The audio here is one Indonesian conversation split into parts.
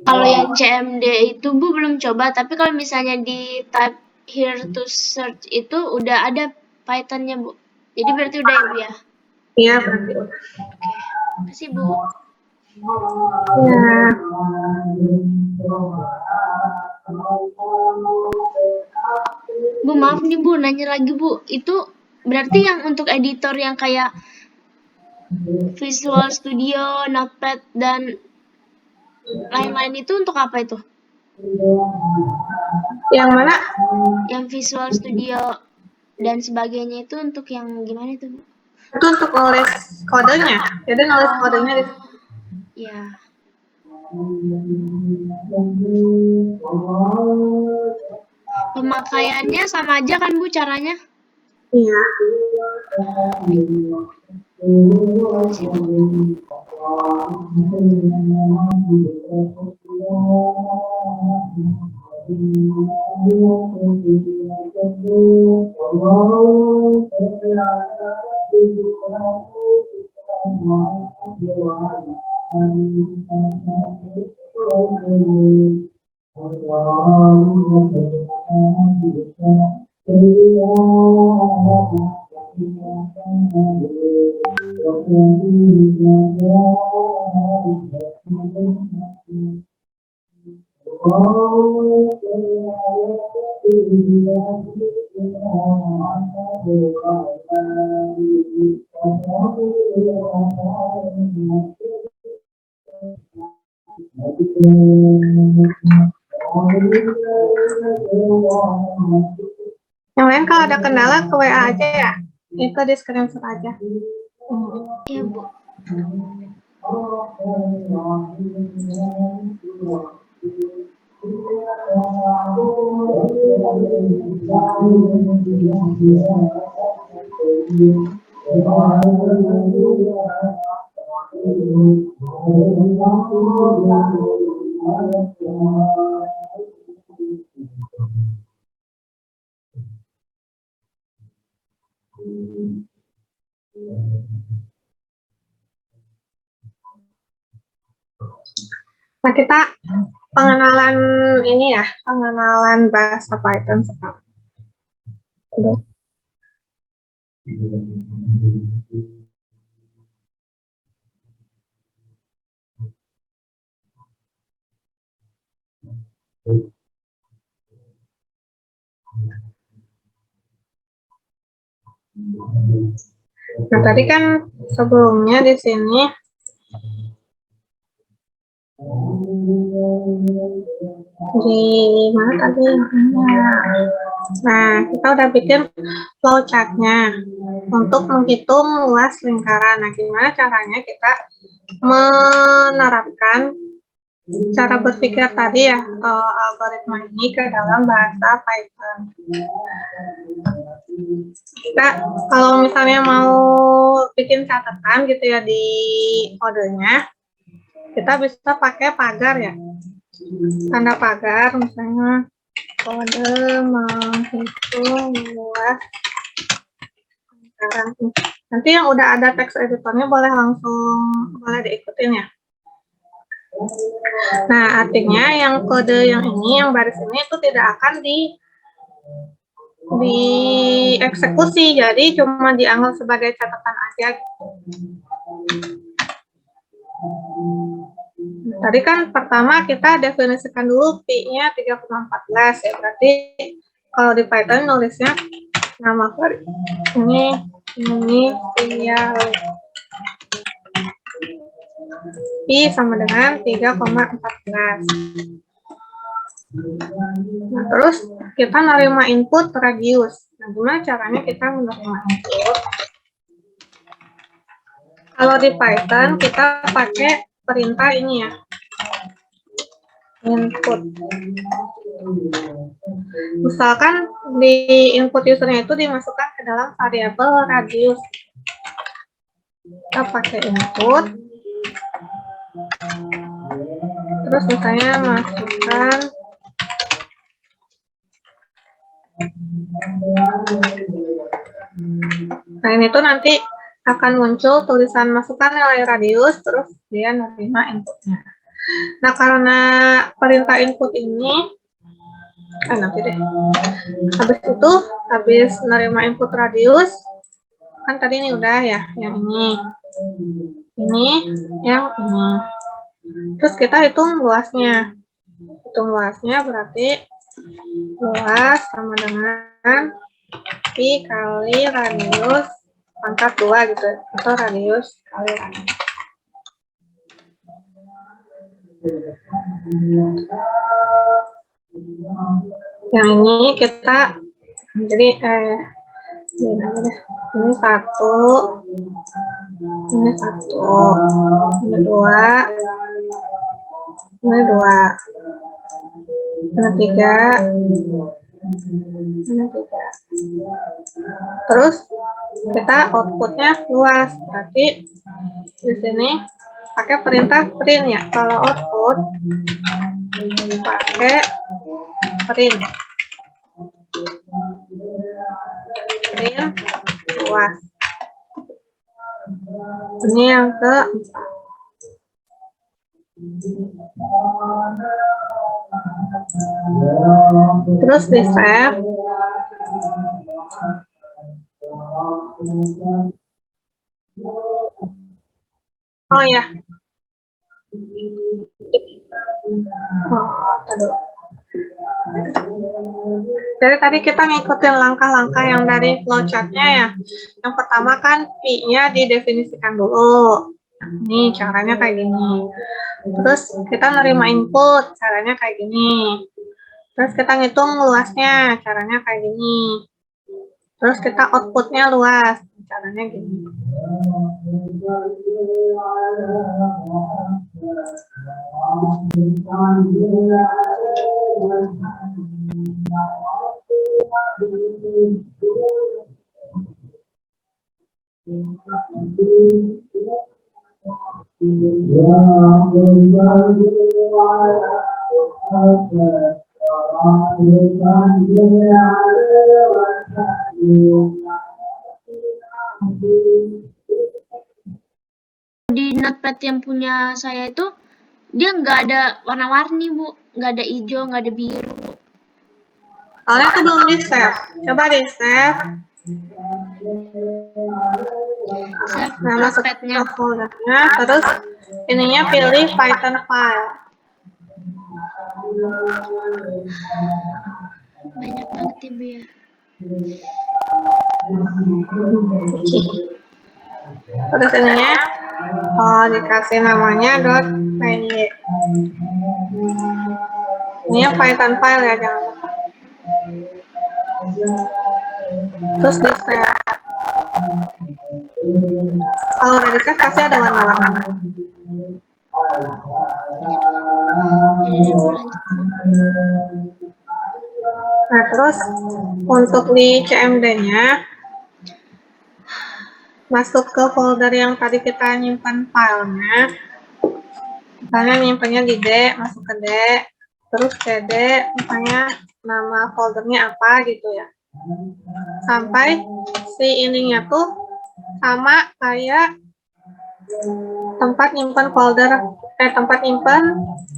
Kalau yang CMD itu Bu belum coba, tapi kalau misalnya di type here to search itu udah ada Python-nya Bu. Jadi berarti udah ya Bu ya? Iya, berarti udah. Oke, makasih Bu. Ya. Bu maaf nih Bu, nanya lagi Bu. Itu berarti yang untuk editor yang kayak Visual Studio, Notepad, dan lain-lain itu untuk apa itu? Yang mana? Yang Visual Studio dan sebagainya itu untuk yang gimana itu Bu? Itu untuk nulis kodenya. Jadi nulis kodenya di Ya. Pemakaiannya sama aja kan Bu caranya? Iya. Makasih Bu. Yang lain kalau ada kendala ke WA aja ya. Itu di screenshot aja. Iya Bu. Nah, kita pengenalan ini ya, pengenalan bahasa Python sekarang. Udah. Nah, tadi kan sebelumnya di sini di mana tadi? Nah, kita udah bikin flowchart-nya untuk menghitung luas lingkaran. Nah, gimana caranya kita menerapkan cara berpikir tadi ya, algoritma ini ke dalam bahasa Python. Kita kalau misalnya mau bikin catatan gitu ya di kodenya, kita bisa pakai pagar ya. Tanda pagar misalnya kode menghitung luas lingkaran. Nanti yang udah ada teks editornya boleh diikutin ya. Nah, artinya yang kode yang ini, yang baris ini itu tidak akan dieksekusi, jadi cuma dianggap sebagai catatan aja. Tadi kan pertama kita definisikan dulu pi-nya 3,14 ya, berarti kalau di Python nulisnya nama ini inisial pi sama dengan 3,14. Nah, terus kita menerima input radius. Nah, gimana caranya kita menerima input? Kalau di Python kita pakai perintah ini ya, input. Misalkan di input usernya itu dimasukkan ke dalam variabel radius. Kita pakai input. Terus misalnya masukkan Nah, ini tuh nanti akan muncul tulisan masukkan nilai radius, terus dia nerima inputnya. Nah, karena perintah input ini, nanti deh. Habis nerima input radius, kan tadi ini udah ya, yang ini, yang ini. Terus kita hitung luasnya. Hitung luasnya berarti luas sama dengan pi kali radius pangkat 2 gitu, atau radius kali radius. Yang ini kita jadi ini satu, ini 2, ini 3, ini 3. Terus kita outputnya luas, berarti di sini pakai perintah print ya. Kalau output pakai print luas. Ini yang keempat. Terus di save. Oh ya. Jadi tadi kita ngikutin langkah-langkah yang dari flowchart-nya ya. Yang pertama kan Pi-nya didefinisikan dulu. Ini caranya kayak gini. Terus kita nerima input, caranya kayak gini. Terus kita ngitung luasnya, caranya kayak gini. Terus kita outputnya luas, caranya gini. Di notepad yang punya saya itu dia nggak ada warna-warni, Bu, nggak ada hijau, nggak ada biru. Soalnya itu belum di save. Coba di save. Nah, masuk ke foldernya, terus ininya pilih Python file. Banyak banget ya, Bu ya. Terus ininya dikasih namanya .py. Ini yang Python file ya, jangan lupa. Terus di save. Kalau udah di save pasti ada warna-warna. Nah, terus untuk di CMD-nya masuk ke folder yang tadi kita nyimpan filenya. Misalnya nyimpannya di D, masuk ke D, terus CD, misalnya nama foldernya apa gitu ya. Sampai si ininya tuh sama kayak tempat nyimpan folder, tempat nyimpan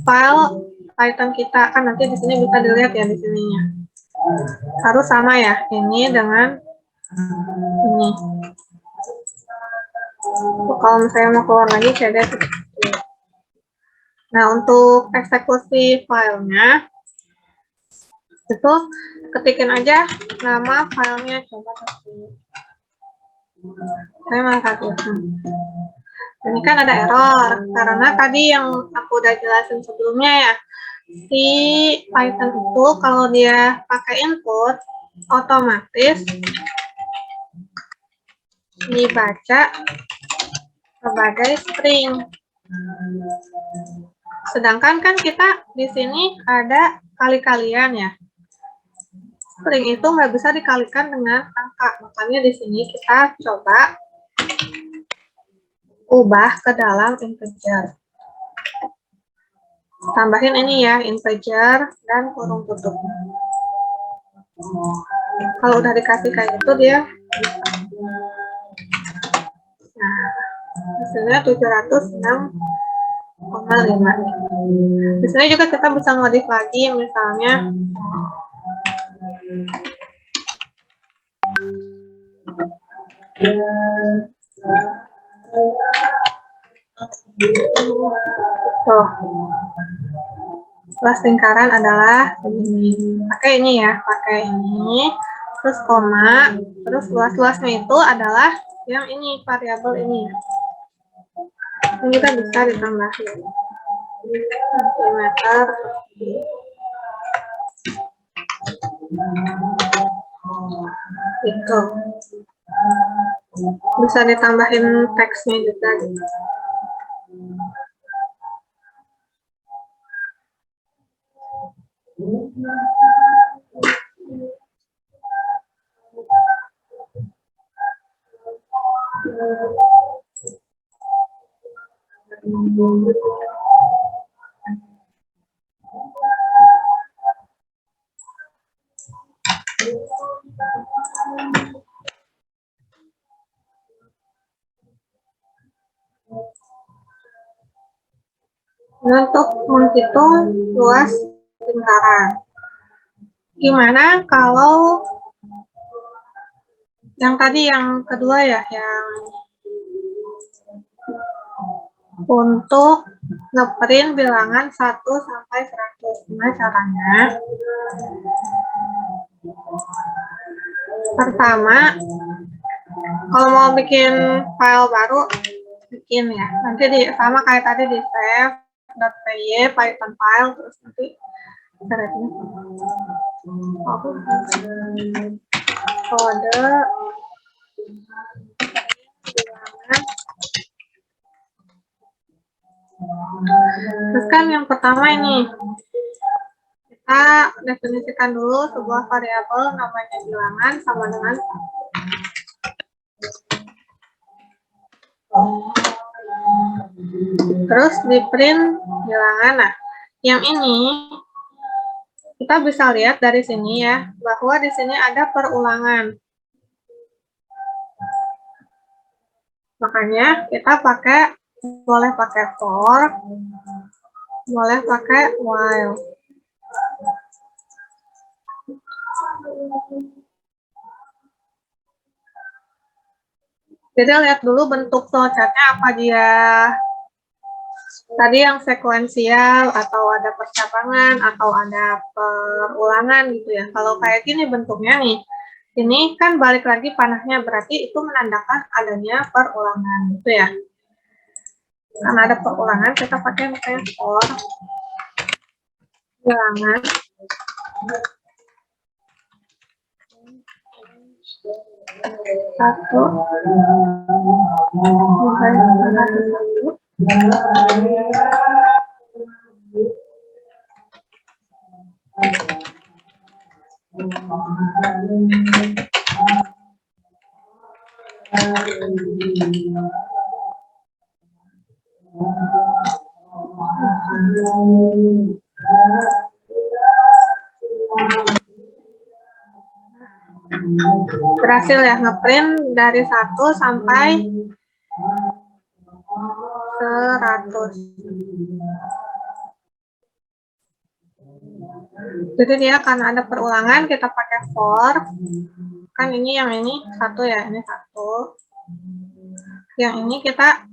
file Python kita. Kan nanti di sini bisa dilihat ya di sininya. Harus sama ya, ini dengan ini. Kalau misalnya mau keluar lagi, CD. Nah, untuk eksekusi filenya, itu ketikin aja nama filenya. Coba kasih. Saya malah kasih. Ini kan ada error, karena tadi yang aku udah jelasin sebelumnya ya, si Python itu kalau dia pakai input, otomatis dibaca sebagai string. Sedangkan kan kita di sini ada kali-kalian ya. String itu nggak bisa dikalikan dengan angka. Makanya di sini kita coba ubah ke dalam integer. Tambahin ini ya, integer dan kurung tutup. Kalau udah dikasih kayak itu dia. Nah, hasilnya 706,5. Di sini juga kita bisa modif lagi, misalnya tuh, luas lingkaran adalah ini. Pakai ini ya, pakai ini, terus koma, terus luas-luasnya itu adalah yang ini, variabel ini. Ini juga bisa ditambahin. Centimeter. Gitu. Bisa ditambahin teksnya juga gitu. Untuk menghitung luas lingkaran. Gimana kalau yang tadi yang kedua ya, yang untuk ngeprint bilangan 1 sampai 100. Gimana caranya? Pertama, kalau mau bikin file baru, bikin ya. Nanti sama kayak tadi di save.py python file, terus nanti kode terus kan yang pertama ini kita definisikan dulu sebuah variabel namanya bilangan sama dengan terus di print bilangan. Nah, yang ini kita bisa lihat dari sini ya, bahwa di sini ada perulangan. Makanya kita boleh pakai for, boleh pakai while. Jadi lihat dulu bentuk flowchart-nya, apa dia tadi yang sekuensial, atau ada percabangan, atau ada perulangan gitu ya. Kalau kayak gini bentuknya nih, ini kan balik lagi panahnya, berarti itu menandakan adanya perulangan gitu ya. Karena ada perulangan, kita pakai misalnya for bilangan satu berhasil ya ngeprint dari 1 sampai 100. Jadi dia karena ada perulangan, kita pakai for. Kan ini yang ini 1 ya, ini 1. Yang ini kita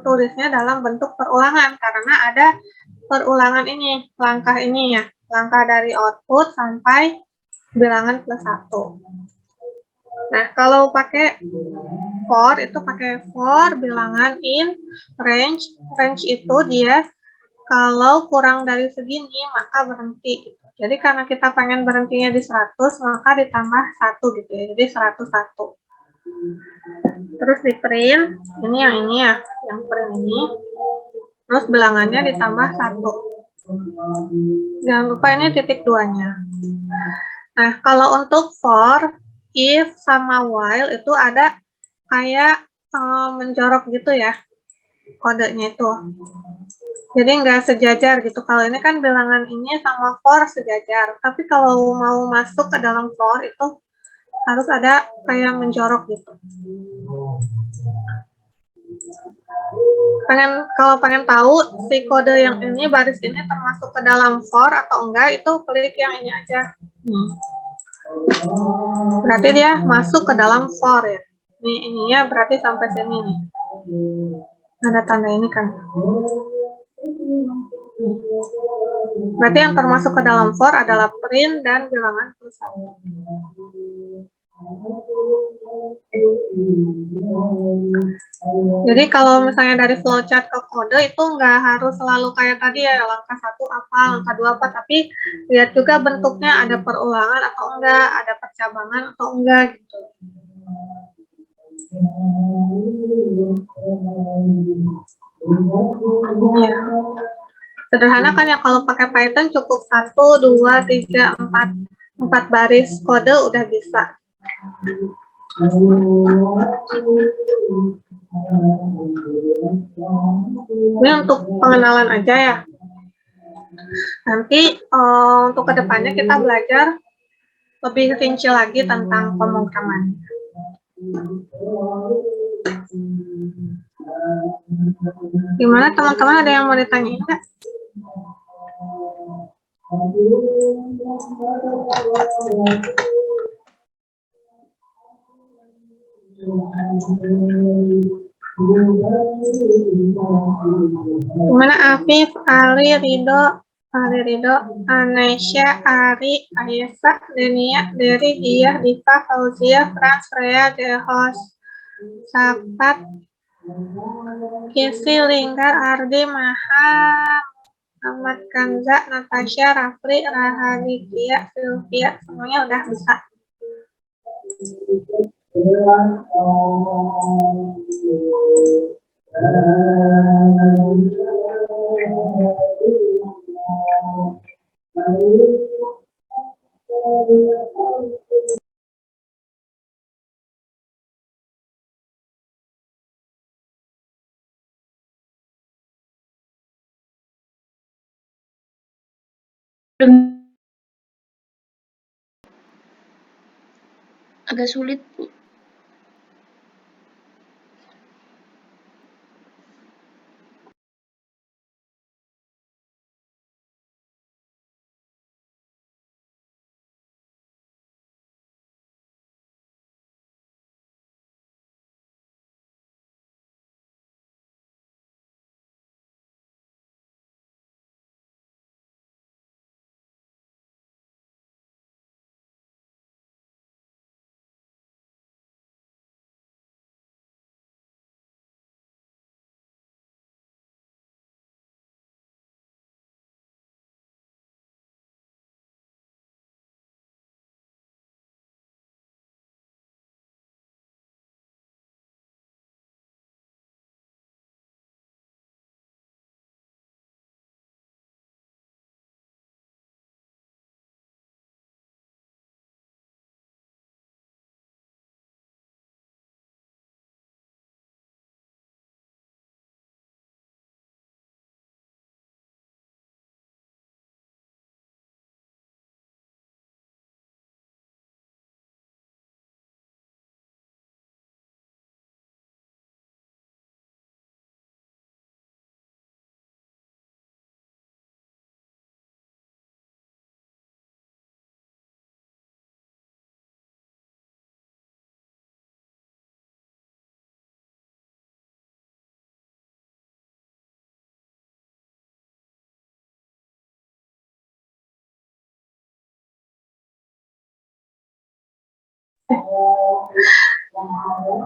tulisnya dalam bentuk perulangan karena ada perulangan ini, langkah ini ya, langkah dari output sampai bilangan plus 1. Nah, kalau pakai for, itu pakai for bilangan in range. Range itu dia kalau kurang dari segini, maka berhenti. Jadi karena kita pengen berhentinya di 100, maka ditambah 1 gitu ya. Jadi 101. Terus di print, ini ya, yang print ini. Terus bilangannya ditambah 1. Jangan lupa ini titik 2-nya. Nah, kalau untuk for, if sama while itu ada kayak menjorok gitu ya kodenya itu. Jadi nggak sejajar gitu. Kalau ini kan bilangan ini sama for sejajar. Tapi kalau mau masuk ke dalam for itu harus ada kayak menjorok gitu. Kalau pengen tahu si kode yang ini, baris ini termasuk ke dalam for atau enggak, itu klik yang ini aja. Berarti dia masuk ke dalam for ya. Ininya berarti sampai sini nih. Ada tanda ini kan. Berarti yang termasuk ke dalam for adalah print dan bilangan tulisan. Jadi kalau misalnya dari flowchart ke kode itu nggak harus selalu kayak tadi ya, langkah 1 apa, langkah 2 apa, tapi lihat juga bentuknya ada perulangan atau enggak, ada percabangan atau enggak gitu. Ya. Sederhana kan ya, kalau pakai Python cukup 1, 2, 3, 4 baris kode udah bisa. Ini untuk pengenalan aja ya. Nanti untuk kedepannya kita belajar lebih rinci lagi tentang pemrograman. Gimana teman-teman, ada yang mau ditanyain nggak? Gimana Afif, Ali, Rido, Anesya, Ari, Ayesa, Denia, Deri, Diah, Diva, Fauzia, Frans, Freya, Dehos, Sapat, Kisi, Linggar, Ardi, Maha, Ahmad Kanza, Natasha, Rafli, Rahadikia, Sylvia, semuanya udah bisa. Agak sulit, Bu.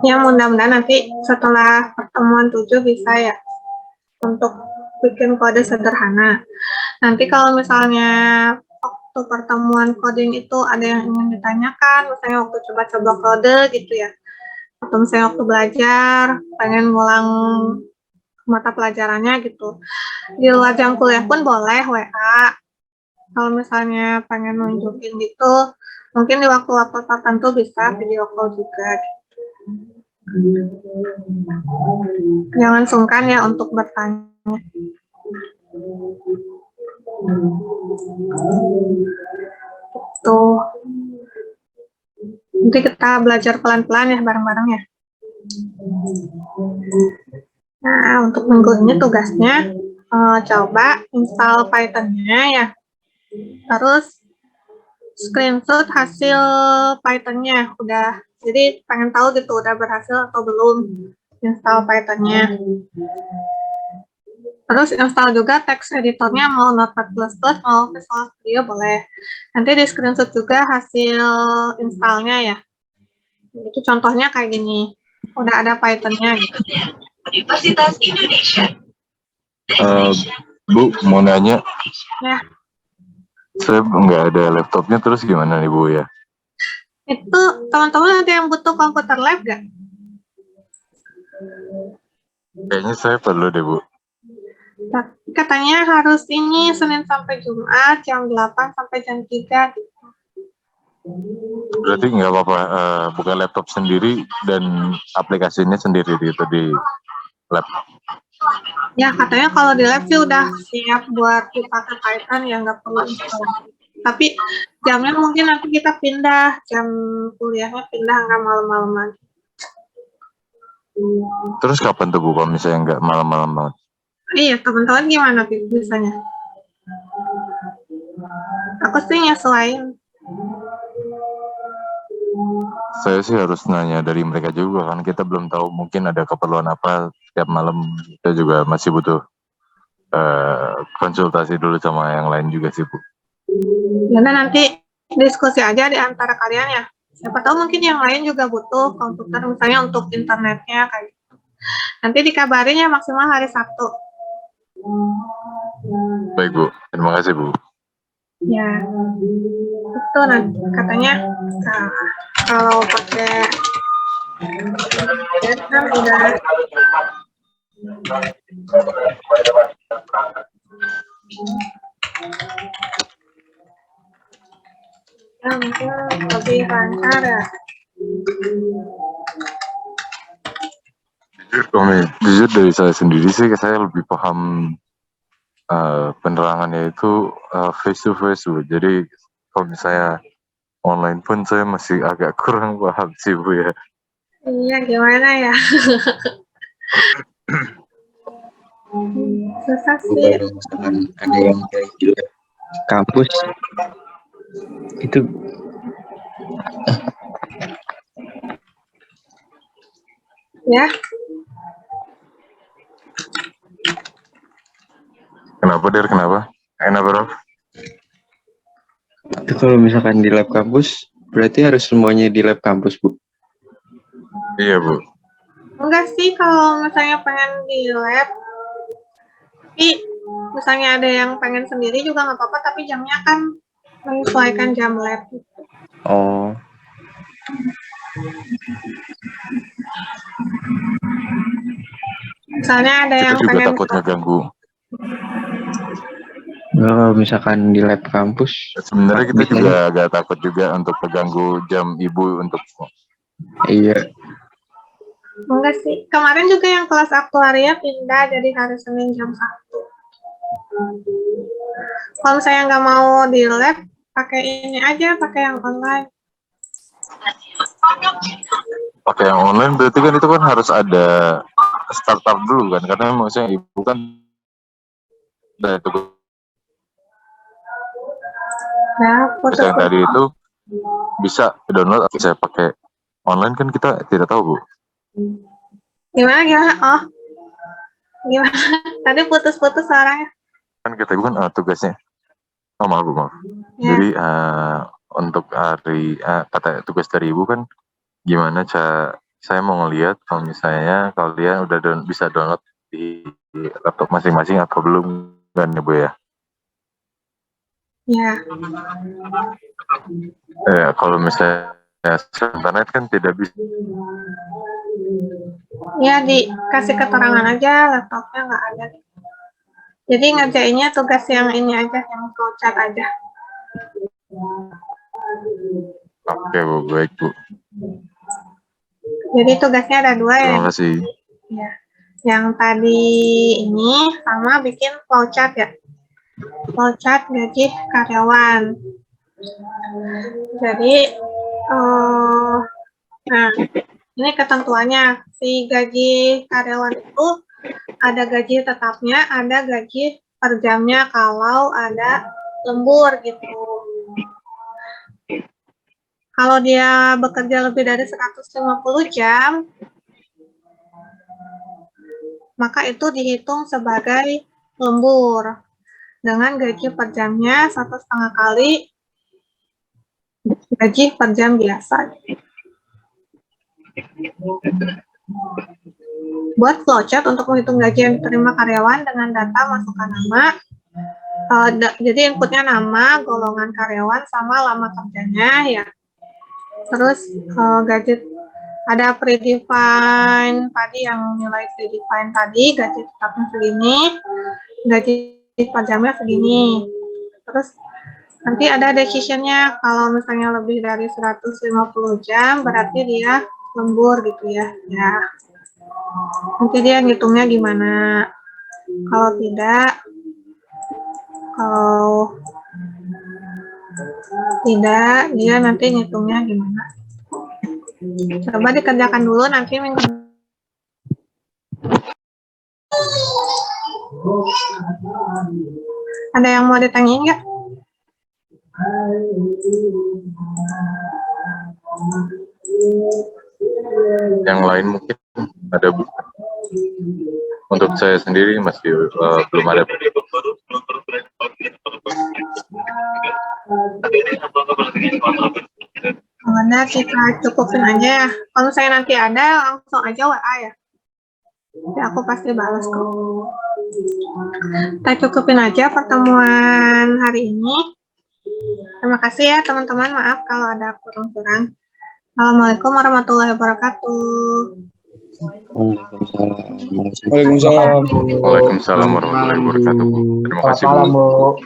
Ya, mudah-mudahan nanti setelah pertemuan 7 bisa ya untuk bikin kode sederhana. Nanti kalau misalnya waktu pertemuan coding itu ada yang ingin ditanyakan, misalnya waktu coba-coba kode gitu ya, atau misalnya waktu belajar, pengen ngulang mata pelajarannya gitu, di luar jam kuliah pun boleh WA. Kalau misalnya pengen nunjukin gitu, mungkin di waktu-waktu tertentu bisa video call juga. Jangan sungkan ya untuk bertanya. Tuh, nanti kita belajar pelan-pelan ya bareng-bareng ya. Nah, untuk minggu ini tugasnya coba install Python-nya ya. Terus screenshot hasil Python-nya udah. Jadi pengen tahu gitu udah berhasil atau belum install Python-nya. Terus install juga text editornya mau Notepad++, mau Visual Studio boleh. Nanti di screenshot juga hasil installnya ya. Itu contohnya kayak gini. Udah ada Python-nya gitu. Universitas Indonesia. Bu, mau nanya, Ya, saya nggak ada laptopnya, terus gimana nih Bu ya? itu teman-teman ada yang butuh komputer lab gak? Kayaknya saya perlu deh Bu. Katanya harus ini Senin sampai Jumat jam 8 sampai jam 3 gitu. Berarti nggak apa-apa, buka laptop sendiri dan aplikasinya sendiri gitu di lab. Ya, katanya kalau di lab sih udah siap buat dipakai Python ya nggak perlu install. Tapi jamnya mungkin nanti kita pindah, jam kuliahnya pindah nggak malam-malam lagi. Terus kapan tuh Bu, kalau misalnya nggak malam-malam banget? Iya, teman-teman gimana biasanya? Aku sih nyesuaiin. Saya sih harus nanya dari mereka juga kan, kita belum tahu mungkin ada keperluan apa setiap malam. Kita juga masih butuh konsultasi dulu sama yang lain juga sih Bu. Karena nanti diskusi aja di antara kalian ya. Siapa tahu mungkin yang lain juga butuh komputer misalnya untuk internetnya kayak gitu. Nanti dikabarin ya maksimal hari Sabtu. Baik Bu, terima kasih Bu. Ya, itu nanti katanya kalau pakai kan udah mungkin lebih lancar ya. Jujur dari saya sendiri sih, saya lebih paham penerangannya itu face to face Bu. Jadi kalau misalnya online pun saya masih agak kurang paham sih Bu ya. Iya, gimana ya? Susah sih. Kalau misalkan ada yang kayak di lab kampus itu Ya, Kenapa Der? Kenapa? Kenapa Rob? itu kalau misalkan di lab kampus berarti harus semuanya di lab kampus Bu. Iya Bu. enggak sih kalau misalnya pengen di lab. Tapi misalnya ada yang pengen sendiri juga nggak apa-apa, tapi jamnya kan menyesuaikan jam lab. Oh, Misalnya ada Kita yang juga pengen takut ngeganggu. kalau misalkan di lab kampus Sebenarnya kita bisa- juga agak takut juga untuk mengganggu jam ibu untuk iya. enggak sih. Kemarin juga yang kelas aktuaria pindah jadi hari Senin jam 1. Kalau saya nggak mau di lab, pakai ini aja, pakai yang online. pakai yang online. Berarti kan itu kan harus ada startup dulu kan, karena maksudnya ibu kan dari tugas Ya, yang putus-putus. tadi itu bisa download atau saya pakai online kan kita tidak tahu Bu. Gimana? Oh, gimana? Tadi putus-putus suaranya. Kan kita ibu kan tugasnya. Oh maaf Bu, maaf. Ya. Jadi untuk hari kata tugas dari ibu kan gimana cara saya mau ngelihat kalau misalnya kalian udah bisa download di laptop masing-masing atau belum kan ya Bu ya? Ya, Kalau misalnya internet kan tidak bisa. ya dikasih keterangan aja laptopnya nggak ada. Jadi ngerjainnya tugas yang ini aja, yang chat aja. Oke Bu, baik Bu. Jadi tugasnya ada 2 ya. Terima kasih. Ya. yang tadi ini sama bikin flowchart ya. Flowchart gaji karyawan. Jadi, nah, ini ketentuannya. Si gaji karyawan itu ada gaji tetapnya, ada gaji per jamnya kalau ada lembur gitu. Kalau dia bekerja lebih dari 150 jam, maka itu dihitung sebagai lembur dengan gaji per jamnya 1,5 kali gaji per jam biasa. Buat flowchart untuk menghitung gaji yang diterima karyawan dengan data masukkan nama. Jadi inputnya nama, golongan karyawan, sama lama kerjanya ya. Terus gaji ada predefine tadi, yang nilai predefine tadi, gaji tetapnya segini, gaji per jamnya segini. Terus nanti ada decision-nya, kalau misalnya lebih dari 150 jam berarti dia lembur gitu ya. Ya. Nanti dia ngitungnya gimana. Kalau tidak dia nanti ngitungnya gimana. Coba dikerjakan dulu, nanti minggu. Ada yang mau ditanyain nggak? Yang lain mungkin ada, Bu? Untuk saya sendiri masih belum ada. Karena kita cukupin aja ya. Kalau saya nanti ada, langsung aja WA ya. Jadi aku pasti balas kok. Kita cukupin aja pertemuan hari ini. Terima kasih ya teman-teman. Maaf kalau ada kurang-kurang. Assalamualaikum warahmatullahi wabarakatuh. Waalaikumsalam. Waalaikumsalam warahmatullahi wabarakatuh. Terima kasih, Bu. Selamat malam, Bu.